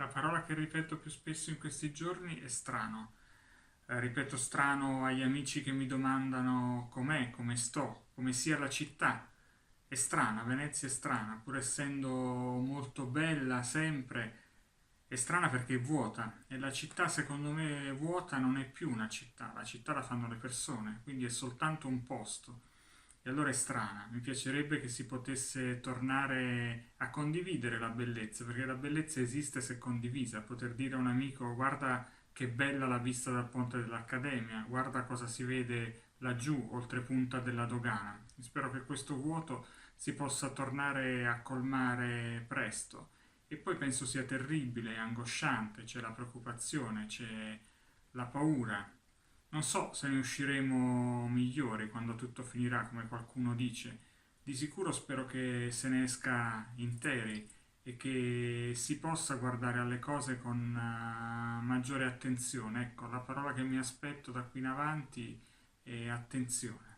La parola che ripeto più spesso in questi giorni è strano. Ripeto strano agli amici che mi domandano com'è, come sto, come sia la città. È strana, Venezia è strana, pur essendo molto bella sempre, è strana perché è vuota e la città secondo me vuota non è più una città, la città la fanno le persone, quindi è soltanto un posto. E allora è strana, mi piacerebbe che si potesse tornare a condividere la bellezza, perché la bellezza esiste se condivisa, poter dire a un amico guarda che bella la vista dal ponte dell'Accademia, guarda cosa si vede laggiù, oltre punta della dogana. Spero che questo vuoto si possa tornare a colmare presto. E poi penso sia terribile, angosciante, c'è la preoccupazione, c'è la paura. Non so se ne usciremo migliori quando tutto finirà, come qualcuno dice. Di sicuro spero che se ne esca interi e che si possa guardare alle cose con maggiore attenzione. Ecco, la parola che mi aspetto da qui in avanti è attenzione.